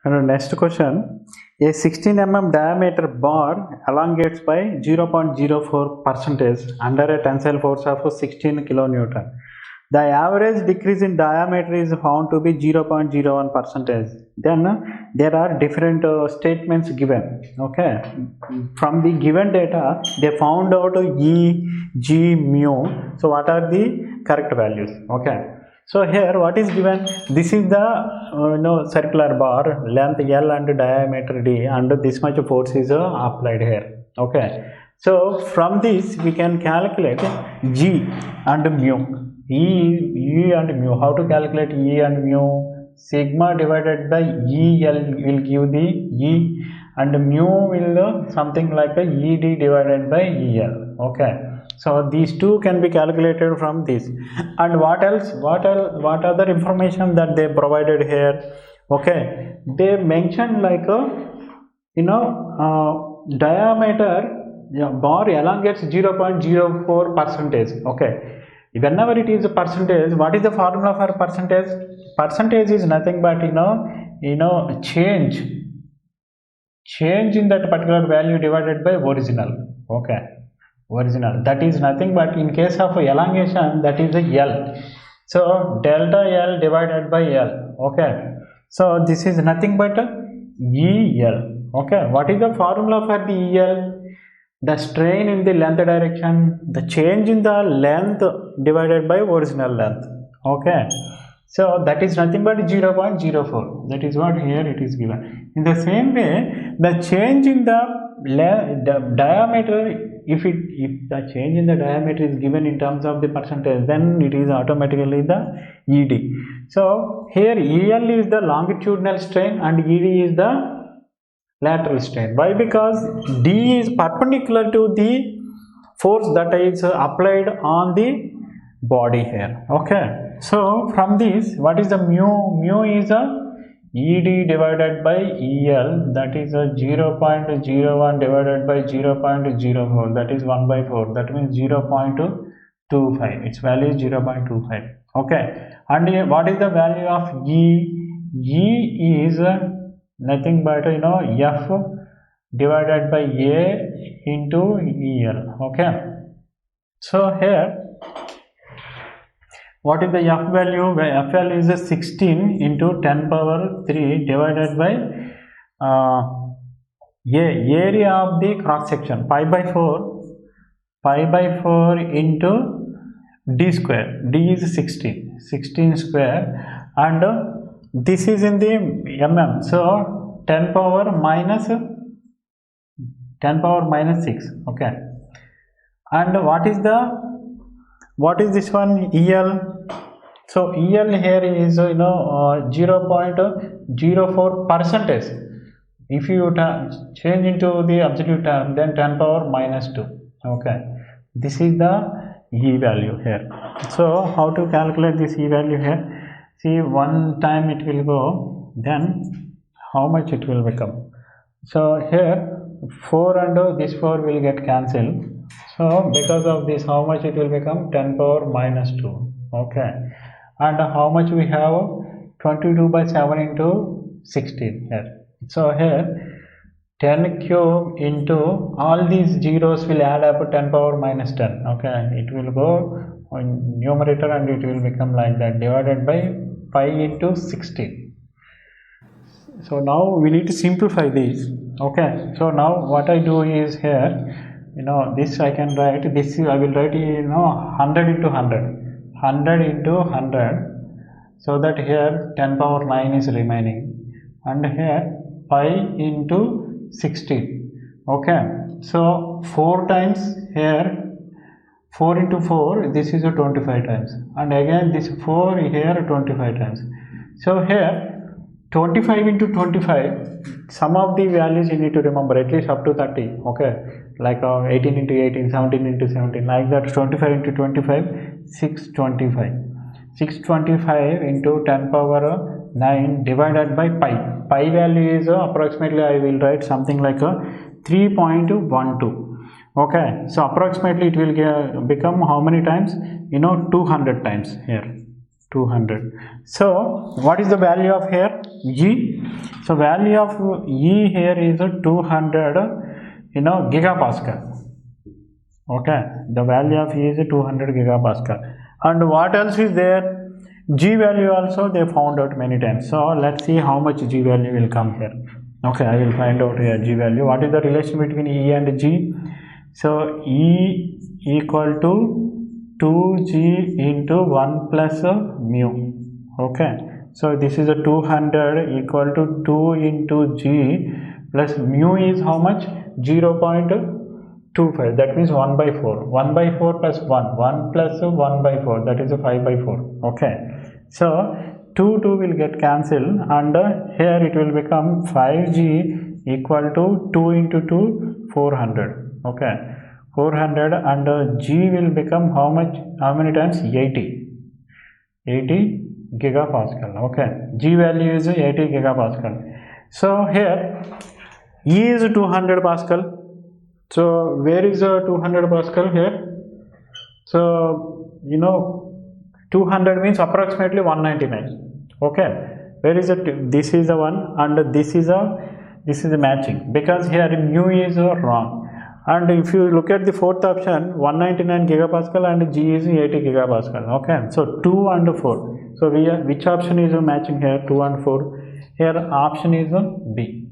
And next question, a 16 mm diameter bar elongates by 0.04 percentage under a tensile force of 16 kilonewton. The average decrease in diameter is found to be 0.01 percentage. Then there are different statements given. Okay, from the given data they found out E, G, mu. So what are the correct values? Okay. So here what is given, this is the circular bar, length L and diameter D, and this much force is applied here. Okay, so from this we can calculate G and mu. E and mu. How to calculate E and mu? Sigma divided by EL will give the E, and mu will something like a ED divided by EL. Okay, so these two can be calculated from this. And what else? What other information that they provided here? Okay, they mentioned like diameter bar elongates 0.04 percentage. Okay, whenever it is a percentage, what is the formula for percentage? Percentage is nothing but change in that particular value divided by original. Okay, original, that is nothing but, in case of elongation, that is a L. So delta L divided by L. Okay, so this is nothing but EL. Okay, what is the formula for the EL? The strain in the length direction, the change in the length divided by original length. Okay, so that is nothing but 0.04. that is what here it is given. In the same way, the change in the diameter, if the change in the diameter is given in terms of the percentage, then it is automatically the ED. So here EL is the longitudinal strain and ED is the lateral strain. Why? Because D is perpendicular to the force that is applied on the body here. Okay, so from this, what is the mu? Mu is a ED divided by EL, that is a 0.01 divided by 0.04, that is 1 by 4, that means 0.25. its value is 0.25. Okay, and what is the value of E? E is nothing but F divided by A into EL. Okay, so here what is the F value? FL is 16 into 10 power 3 divided by area of the cross section, pi by 4 into D square. D is 16 square, and this is in the mm, so 10 power minus 6. Okay, and what is this one? EL. So EL here is 0.04 percentage. If you change into the absolute term, then 10 power minus 2. Okay, this is the E value here. So how to calculate this E value here? See, one time it will go, then how much it will become? So here 4 and this 4 will get cancelled. So because of this, how much it will become? 10 power minus 2. Okay, and how much we have? 22 by 7 into 16 here. So here 10 cube into all these zeros will add up to 10 power minus 10. Okay, it will go on numerator and it will become like that, divided by 5 into 16. So now we need to simplify these. Okay, so now what I do is here, this I can write, this I will write 100 into 100, so that here 10 power 9 is remaining, and here 5 into 16. Okay, so 4 times here, 4 into 4, this is a 25 times, and again this 4 here 25 times. So here 25 into 25, some of the values you need to remember, at least up to 30. Okay, like 18 into 18, 17 into 17, like that. 25 into 25, 625 into 10 power 9 divided by pi. Pi value is approximately, I will write something like 3.12. Okay, so approximately it will become how many times? 200 times here. 200. So what is the value of here? E. So value of E here is 200, gigapascal. Okay, the value of E is 200 gigapascal. And what else is there? G value also they found out many times. So let's see how much G value will come here. Okay, I will find out here G value. What is the relation between E and G? So E equal to 2G into 1 plus mu. Okay, so this is a 200 equal to 2 into G plus mu is how much? 0.25, that means 1 by 4. 1 by 4 plus 1 plus 1 by 4, that is a 5 by 4. Okay, so 2 will get cancelled, and here it will become 5G equal to 2 into 2, 400. Okay, 400, and G will become how much? How many times? 80 gigapascal. Okay, G value is 80 gigapascal. So here E is 200 pascal. So where is 200 pascal here? So 200 means approximately 199. Okay, where is it? This is the one, and this is a matching, because here mu is wrong. And if you look at the fourth option, 199 gigapascal and G is 80 gigapascal. Okay, so 2 and 4. So which option is matching here? 2 and 4. Here option is B.